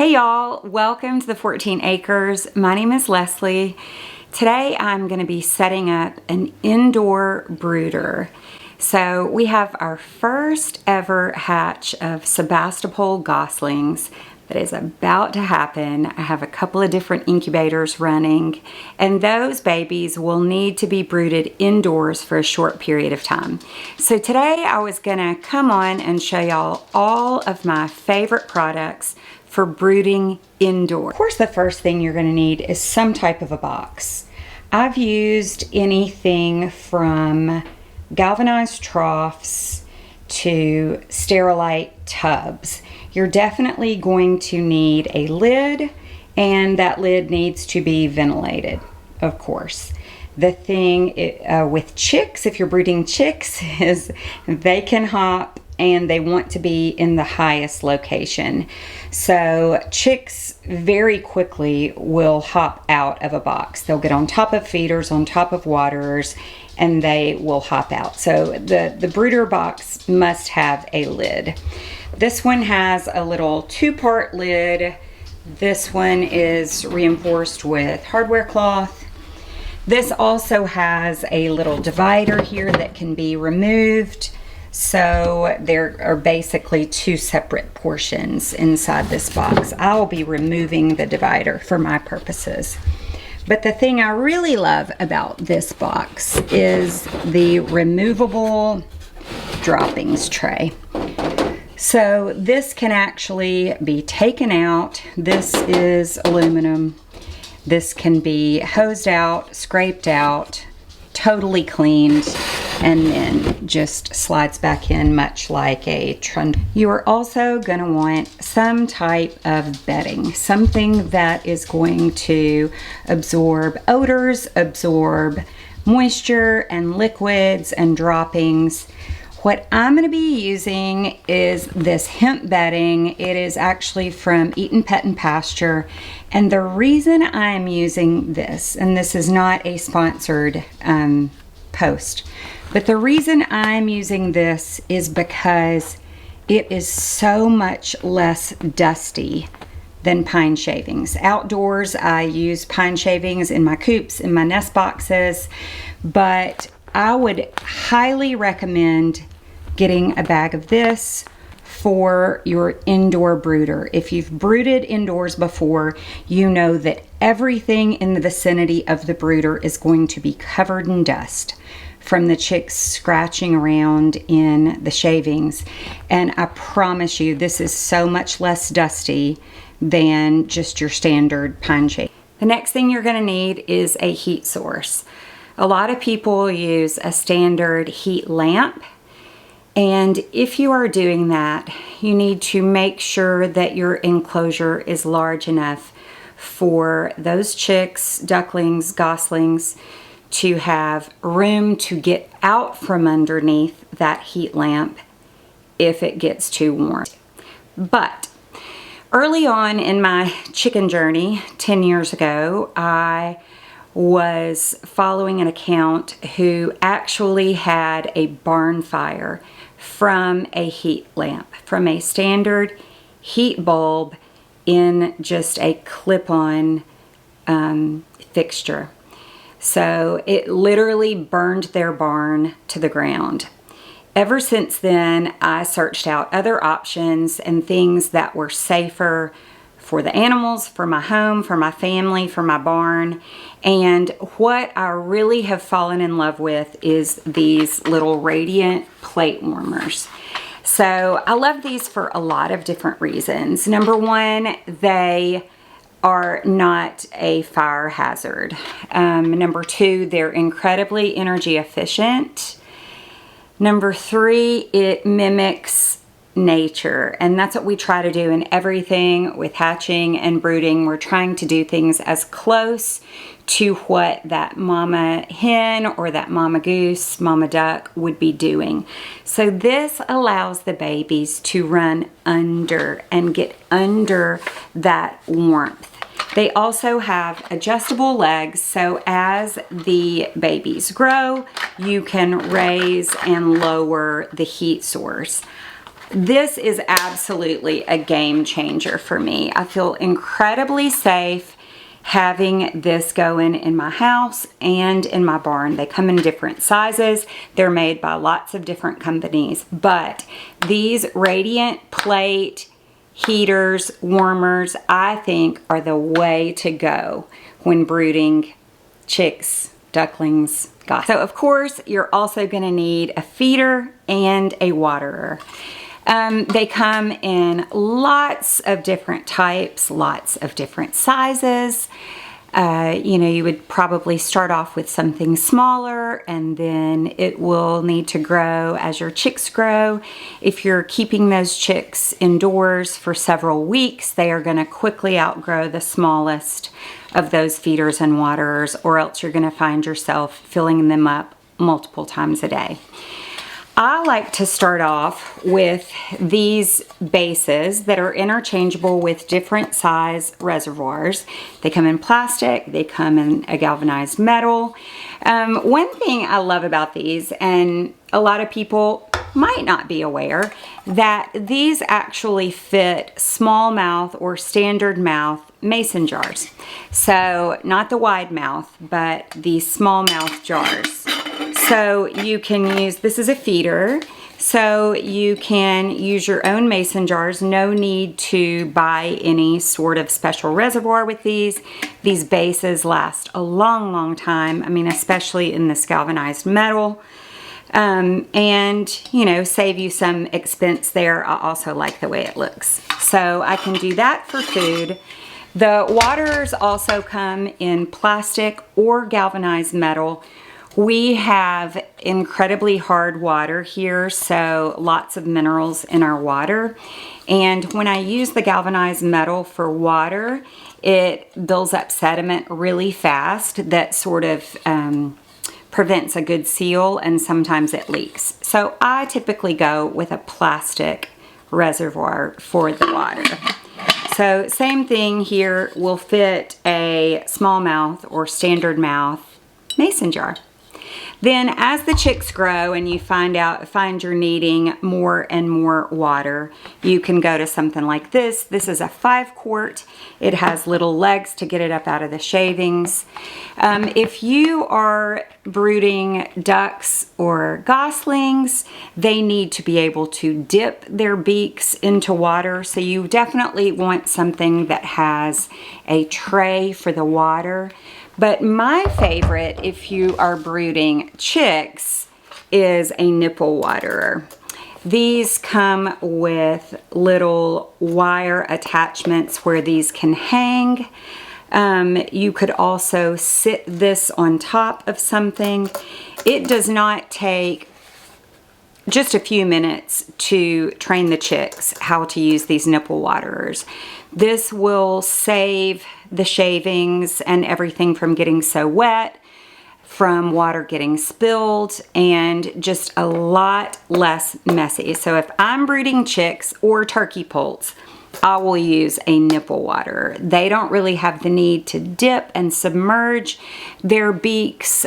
Hey y'all, welcome to the 14 Acres. My name is Leslie. Today I'm going to be setting up an indoor brooder. So we have our first ever hatch of Sebastopol goslings that is about to happen. I have a couple of different incubators running, and those babies will need to be brooded indoors for a short period of time. So today I was gonna come on and show y'all all of my favorite products for brooding indoors. Of course, the first thing you're gonna need is some type of a box. I've used anything from galvanized troughs to Sterilite tubs. You're definitely going to need a lid, and that lid needs to be ventilated, of course. The thing with chicks, if you're brooding chicks, is they can hop and they want to be in the highest location. So chicks very quickly will hop out of a box. They'll get on top of feeders, on top of waterers, and they will hop out. So the brooder box must have a lid. This one has a little two-part lid. This one is reinforced with hardware cloth. This also has a little divider here that can be removed. So there are basically two separate portions inside this box. I'll be removing the divider for my purposes. But the thing I really love about this box is the removable droppings tray. So this can actually be taken out. This is aluminum. This can be hosed out, scraped out, totally cleaned, and then just slides back in much like a trundle. You are also going to want some type of bedding, something that is going to absorb odors, absorb moisture and liquids and droppings. What I'm going to be using is this hemp bedding. It is actually from Eaton Pet and Pasture. And the reason I'm using this, and this is not a sponsored post, but the reason I'm using this is because it is so much less dusty than pine shavings. Outdoors, I use pine shavings in my coops, in my nest boxes, but I would highly recommend getting a bag of this for your indoor brooder. If you've brooded indoors before, you know that everything in the vicinity of the brooder is going to be covered in dust from the chicks scratching around in the shavings. And I promise you, this is so much less dusty than just your standard pine shaving. The next thing you're gonna need is a heat source. A lot of people use a standard heat lamp. And if you are doing that, you need to make sure that your enclosure is large enough for those chicks, ducklings, goslings to have room to get out from underneath that heat lamp if it gets too warm. But early on in my chicken journey, 10 years ago, I was following an account who actually had a barn fire from a heat lamp, from a standard heat bulb in just a clip-on fixture. So it literally burned their barn to the ground. Ever since then, I searched out other options and things that were safer for the animals, for my home, for my family, for my barn. And what I really have fallen in love with is these little radiant plate warmers. So I love these for a lot of different reasons. Number one, they are not a fire hazard. Number two, they're incredibly energy efficient. Number three, it mimics nature, and that's what we try to do in everything with hatching and brooding. We're trying to do things as close to what that mama hen or that mama goose, mama duck would be doing. So this allows the babies to run under and get under that warmth. They also have adjustable legs, so as the babies grow, you can raise and lower the heat source. This is absolutely a game changer for me. I feel incredibly safe having this going in my house and in my barn. They come in different sizes. They're made by lots of different companies, but these radiant plate heaters, warmers, I think are the way to go when brooding chicks, ducklings, goslings. So of course, you're also gonna need a feeder and a waterer. They come in lots of different types, lots of different sizes. You know, you would probably start off with something smaller and then it will need to grow as your chicks grow. If you're keeping those chicks indoors for several weeks, they are going to quickly outgrow the smallest of those feeders and waterers, or else you're going to find yourself filling them up multiple times a day. I like to start off with these bases that are interchangeable with different size reservoirs. They come in plastic, they come in a galvanized metal. One thing I love about these, and a lot of people might not be aware, that these actually fit small mouth or standard mouth mason jars. So not the wide mouth, but the small mouth jars. So you can use, this is a feeder, so you can use your own mason jars. No need to buy any sort of special reservoir with these. These bases last a long, long time. I mean, especially in this galvanized metal. And, you know, save you some expense there. I also like the way it looks. So I can do that for food. The waterers also come in plastic or galvanized metal. We have incredibly hard water here, so lots of minerals in our water. And when I use the galvanized metal for water, it builds up sediment really fast that sort of prevents a good seal, and sometimes it leaks. So I typically go with a plastic reservoir for the water. So same thing here, will fit a small mouth or standard mouth mason jar. Then as the chicks grow and you find you're needing more and more water, you can go to something like this. This is a 5-quart. It has little legs to get it up out of the shavings. If you are brooding ducks or goslings, they need to be able to dip their beaks into water. So you definitely want something that has a tray for the water. But my favorite, if you are brooding chicks, is a nipple waterer. These come with little wire attachments where these can hang. You could also sit this on top of something. It does not take just a few minutes to train the chicks how to use these nipple waterers. This will save the shavings and everything from getting so wet, from water getting spilled, and just a lot less messy. So if I'm brooding chicks or turkey poults, I will use a nipple waterer. They don't really have the need to dip and submerge their beaks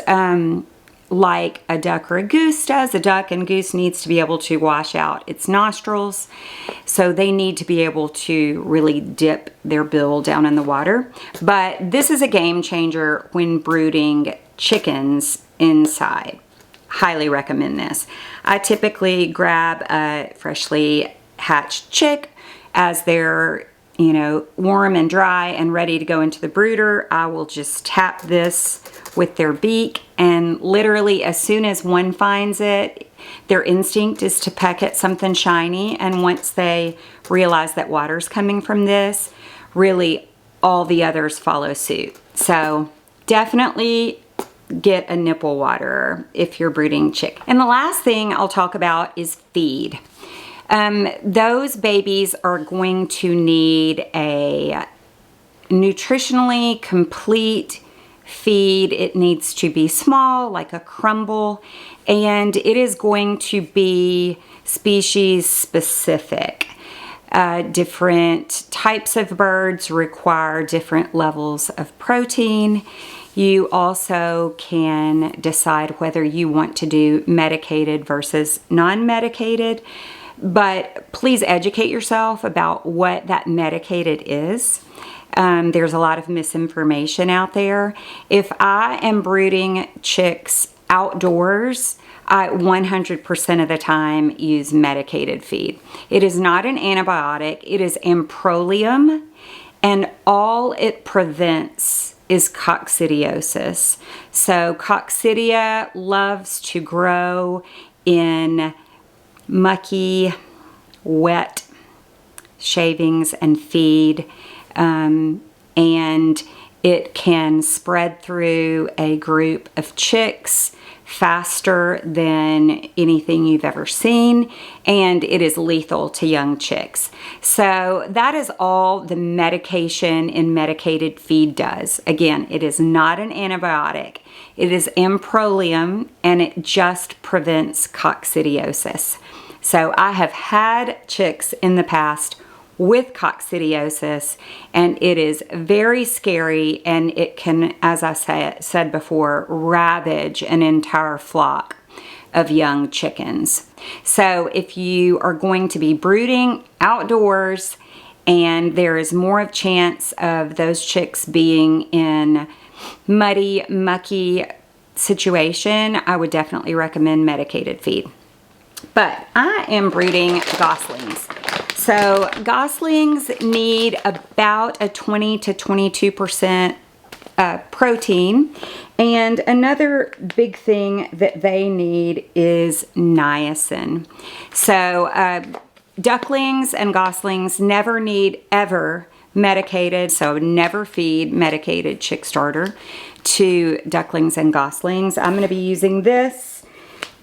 like a duck or a goose does. A duck and goose needs to be able to wash out its nostrils, so they need to be able to really dip their bill down in the water. But this is a game changer when brooding chickens inside. Highly recommend this. I typically grab a freshly hatched chick as they're, you know, warm and dry and ready to go into the brooder. I will just tap this with their beak, and literally as soon as one finds it, their instinct is to peck at something shiny, and once they realize that water's coming from this, really all the others follow suit. So definitely get a nipple waterer if you're brooding chick. And the last thing I'll talk about is feed. Those babies are going to need a nutritionally complete feed. It needs to be small, like a crumble, and it is going to be species specific. Different types of birds require different levels of protein. You also can decide whether you want to do medicated versus non-medicated. but please educate yourself about what that medicated is. There's a lot of misinformation out there. If I am brooding chicks outdoors, I 100% of the time use medicated feed. It is not an antibiotic. It is amprolium, and all it prevents is coccidiosis. So coccidia loves to grow in mucky, wet shavings and feed, and it can spread through a group of chicks faster than anything you've ever seen, and it is lethal to young chicks. So that is all the medication in medicated feed does. Again, it is not an antibiotic. It is amprolium, and it just prevents coccidiosis. So I have had chicks in the past with coccidiosis, and it is very scary, and it can, as I said before, ravage an entire flock of young chickens. So if you are going to be brooding outdoors and there is more of a chance of those chicks being in muddy, mucky situation, I would definitely recommend medicated feed. But I am brooding goslings. So goslings need about a 20 to 22% protein. And another big thing that they need is niacin. So ducklings and goslings never need ever medicated, so never feed medicated chick starter to ducklings and goslings. I'm going to be using this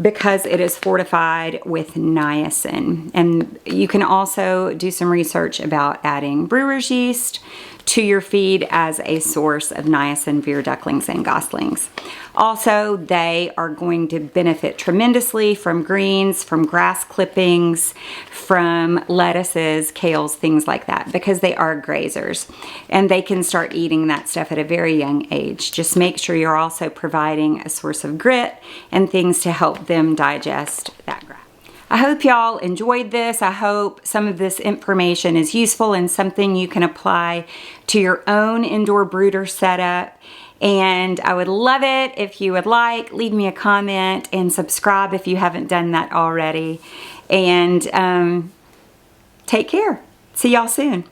because it is fortified with niacin. And you can also do some research about adding brewer's yeast to your feed as a source of niacin for your ducklings and goslings. Also, they are going to benefit tremendously from greens, from grass clippings, from lettuces, kales, things like that, because they are grazers and they can start eating that stuff at a very young age. Just make sure you're also providing a source of grit and things to help them digest that grass. I hope y'all enjoyed this. I hope some of this information is useful and something you can apply to your own indoor brooder setup. And I would love it if you would leave me a comment and subscribe if you haven't done that already. And take care. See y'all soon.